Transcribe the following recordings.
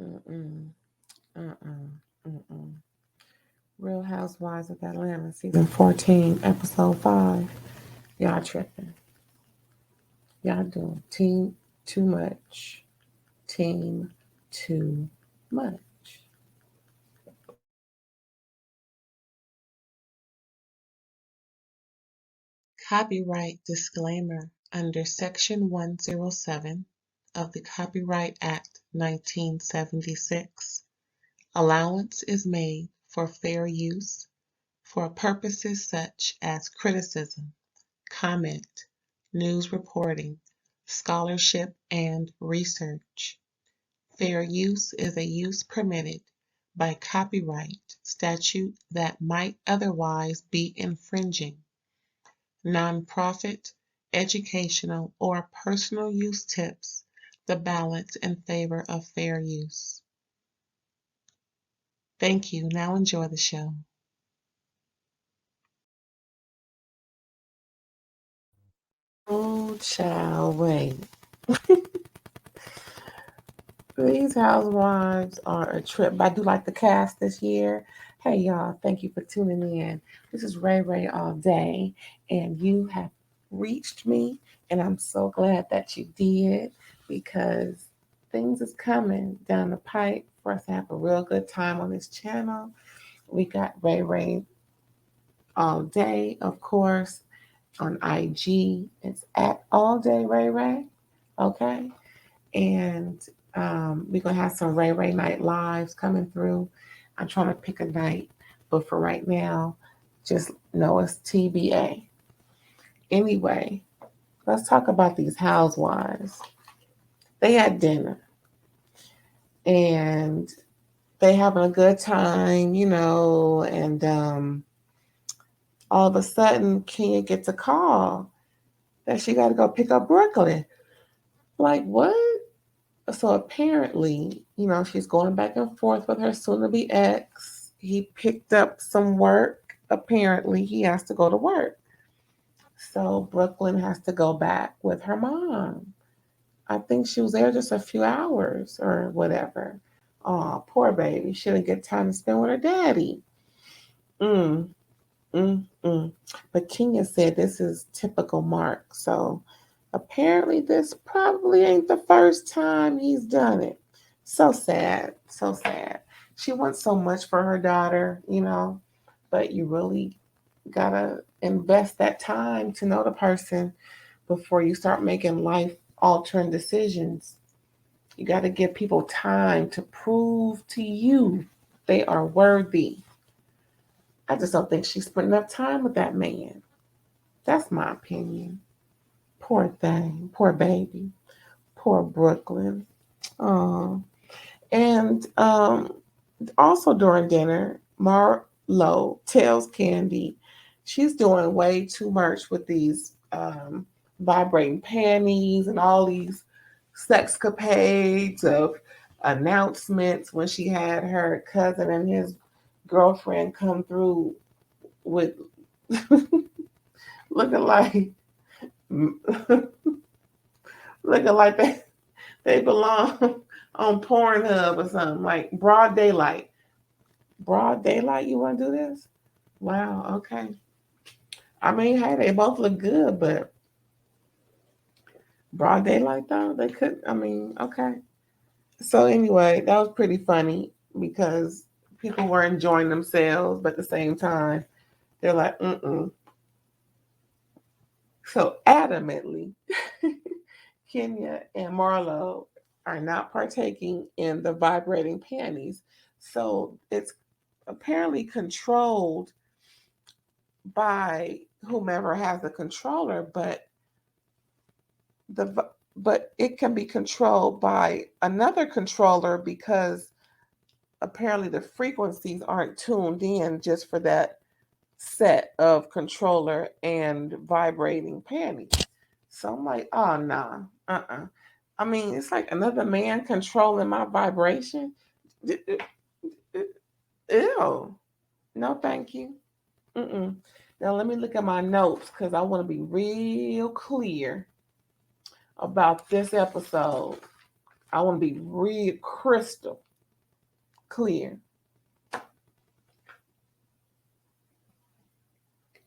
Mm-mm. Uh-uh. Mm-mm. Real Housewives of Atlanta, season 14, episode 5. Y'all tripping. Y'all doing team too much. Team too much. Copyright disclaimer under Section 107 of the Copyright Act 1976. Allowance is made for fair use for purposes such as criticism, comment, news reporting, scholarship, and research. Fair use is a use permitted by copyright statute that might otherwise be infringing. Nonprofit, educational, or personal use tips the balance in favor of fair use. Thank you. Now enjoy the show. Oh, child, wait. These housewives are a trip. But I do like the cast this year. Hey, y'all, thank you for tuning in. This is Ray Ray all day, and you have reached me, and I'm so glad that you did because things is coming down the pipe for us to have a real good time on this channel. We got Ray Ray all day, of course, on IG. It's at all day Ray Ray, okay? And we're gonna have some Ray Ray Night lives coming through. I'm trying to pick a night, but for right now, just know it's TBA. Anyway, let's talk about these housewives. They had dinner and they having a good time, and all of a sudden Kenya gets a call that she got to go pick up Brooklyn. Like what? So apparently, she's going back and forth with her soon to be ex. He picked up some work. Apparently, he has to go to work. So Brooklyn has to go back with her mom. I think she was there just a few hours or whatever. Oh, poor baby. She didn't get time to spend with her daddy. Mm, mm. But Kenya said this is typical Mark. So apparently, this probably ain't the first time he's done it. So sad. So sad. She wants so much for her daughter, but you really gotta invest that time to know the person before you start making life altering decisions. You got to give people time to prove to you they are worthy. I just don't think she spent enough time with that man. That's my opinion. Poor thing. Poor baby. Poor Brooklyn. Oh. And also during dinner, Marlo tells Candy she's doing way too much with these vibrating panties and all these sexcapades of announcements when she had her cousin and his girlfriend come through with looking like looking like they belong on Pornhub or something like broad daylight. Broad daylight, you want to do this? Wow, okay. I mean, hey, they both look good, but broad daylight though, they could. I mean, okay. So anyway, that was pretty funny because people were enjoying themselves, but at the same time, they're like, mm-mm. So adamantly, Kenya and Marlo are not partaking in the vibrating panties. So it's apparently controlled by whomever has the controller, the but it can be controlled by another controller because apparently the frequencies aren't tuned in just for that set of controller and vibrating panties. So I'm like, oh nah, I mean, it's like another man controlling my vibration. Ew. No, thank you. Mm-mm. Now let me look at my notes because I want to be real clear about this episode. I want to be real crystal. clear.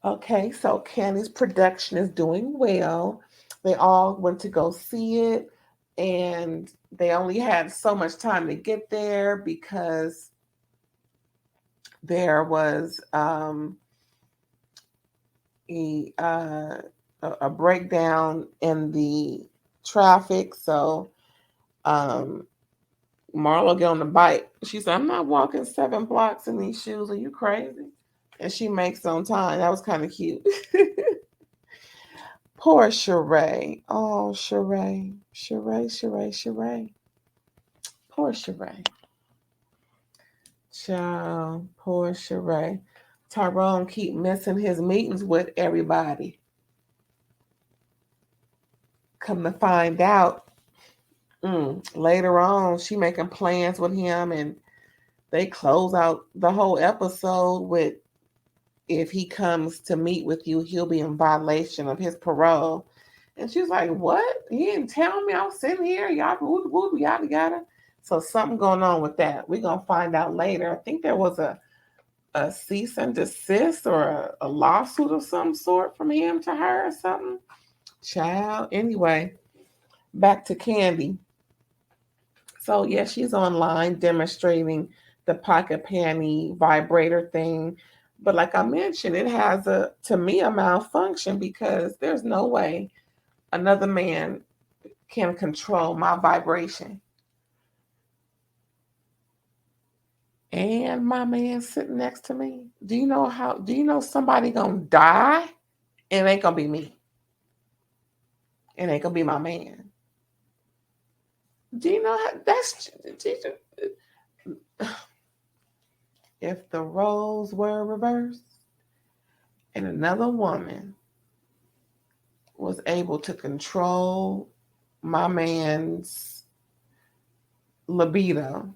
Okay, so Candy's production is doing well. They all went to go see it, and they only had so much time to get there because there was a, uh, a breakdown in the traffic. So um, Marlo get on the bike. She said, "I'm not walking 7 blocks in these shoes. Are you crazy?" And she makes on time. That was kind of cute. Poor Sheree. Oh, Sheree. Sheree. Poor Sheree. Child, poor Sheree. Tyrone keep missing his meetings with everybody. Come to find out, later on, she making plans with him, and they close out the whole episode with, if he comes to meet with you, he'll be in violation of his parole. And she's like, "What? He didn't tell me. I was sitting here, y'all, yada yada." So something going on with that. We're gonna find out later. I think there was a cease and desist or a lawsuit of some sort from him to her or something. Child. Anyway, back to Candy. So yeah, she's online demonstrating the pocket panty vibrator thing. But like I mentioned, it has to me a malfunction because there's no way another man can control my vibration. And my man sitting next to me. Do you know somebody gonna die? It ain't gonna be me. It ain't gonna be my man. Do you know how that's if the roles were reversed and another woman was able to control my man's libido,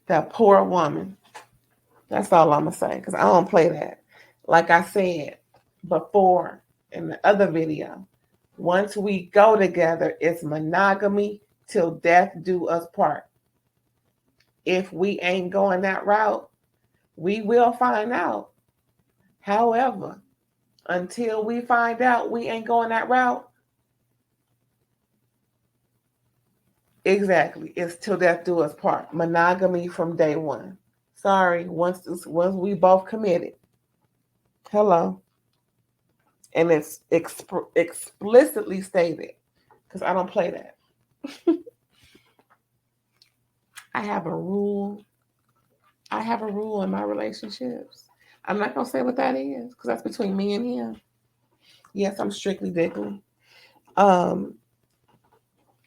that poor woman. That's all I'm gonna say because I don't play that. Like I said before in the other video, once we go together, it's monogamy till death do us part. If we ain't going that route, we will find out. However, until we find out we ain't going that route, exactly, it's till death do us part. Monogamy from day one. Sorry, once we both committed. Hello, and it's explicitly stated because I don't play that. I have a rule. I have a rule in my relationships. I'm not gonna say what that is because that's between me and him. Yes, I'm strictly diggly. Um,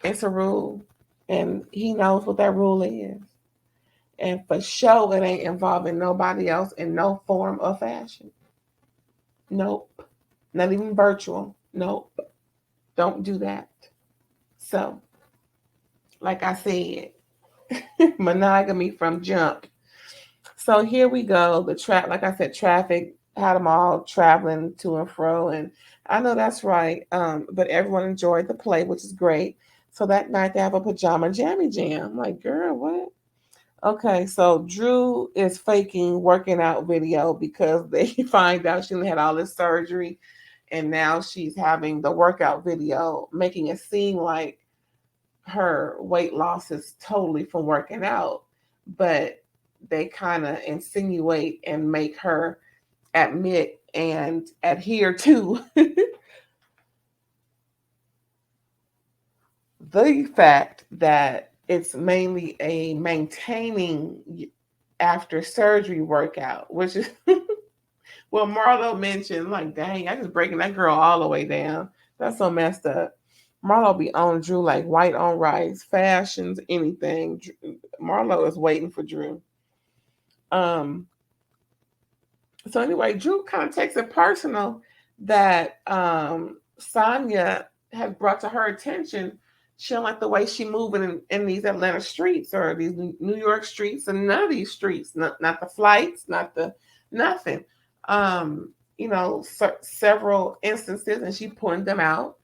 it's a rule, and he knows what that rule is. And for sure, it ain't involving nobody else in no form or fashion. Nope. Not even virtual. Nope. Don't do that. So, like I said, monogamy from jump. So here we go. Like I said, traffic had them all traveling to and fro, and I know that's right. But everyone enjoyed the play, which is great. So that night they have a pajama jammy jam. I'm like, girl, what? Okay, so Drew is faking working out video because they find out she had all this surgery, and now she's having the workout video, making it seem like her weight loss is totally from working out, but they kind of insinuate and make her admit and adhere to the fact that it's mainly a maintaining after surgery workout, which is well, Marlo mentioned, like, dang, I just breaking that girl all the way down. That's so messed up. Marlo be on Drew like white on rice, fashions, anything. Marlo is waiting for Drew. Um. So anyway, Drew kind of takes it personal that Sonya has brought to her attention. She don't like the way she moving in these Atlanta streets or these New York streets, and none of these streets, not the flights, not the nothing. Um, several instances, and she pointed them out.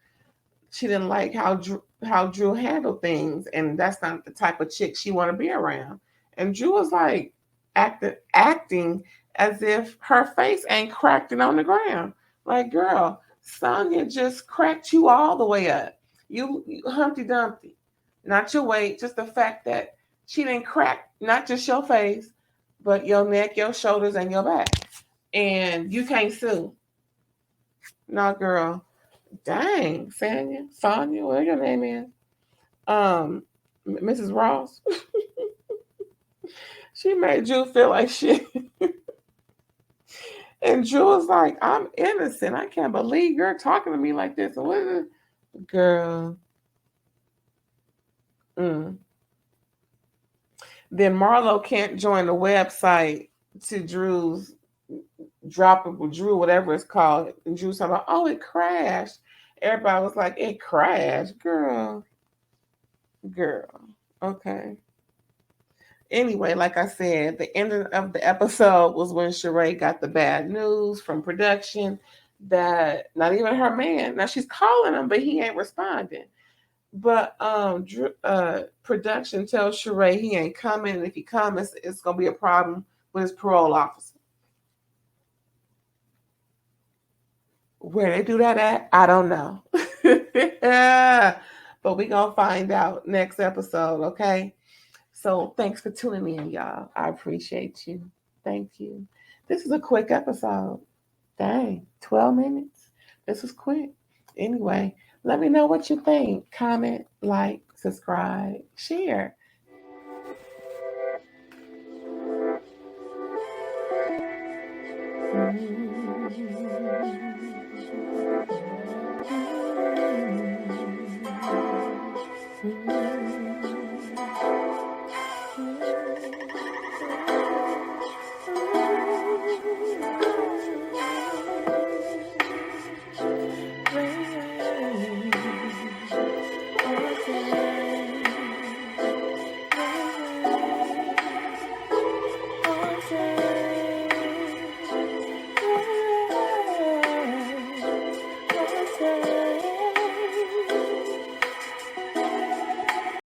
she didn't like how Drew handled things, and that's not the type of chick she want to be around. And Drew was like acting as if her face ain't cracked it on the ground. Like, girl, Sonya just cracked you all the way up. You Humpty Dumpty. Not your weight, just the fact that she didn't crack not just your face, but your neck, your shoulders, and your back. And you can't sue. No, girl. Dang, Sonya, whatever your name is. Mrs. Ross. She made Drew feel like shit. And Drew was like, I'm innocent. I can't believe you're talking to me like this. And what is it? Girl. Mm. Then Marlo can't join the website to Drew's droppable Drew, whatever it's called. And Drew's talking about, oh, it crashed. Everybody was like, it crashed. Girl. Okay. Anyway, like I said, the end of the episode was when Sheree got the bad news from production that not even her man. Now she's calling him, but he ain't responding. But production tells Sheree he ain't coming, and if he comes, it's gonna be a problem with his parole officer. Where they do that at, I don't know. Yeah. But we gonna find out next episode, okay? So thanks for tuning in, y'all. I appreciate you. Thank you. This is a quick episode. Dang, 12 minutes. This was quick. Anyway, let me know what you think. Comment, like, subscribe, share.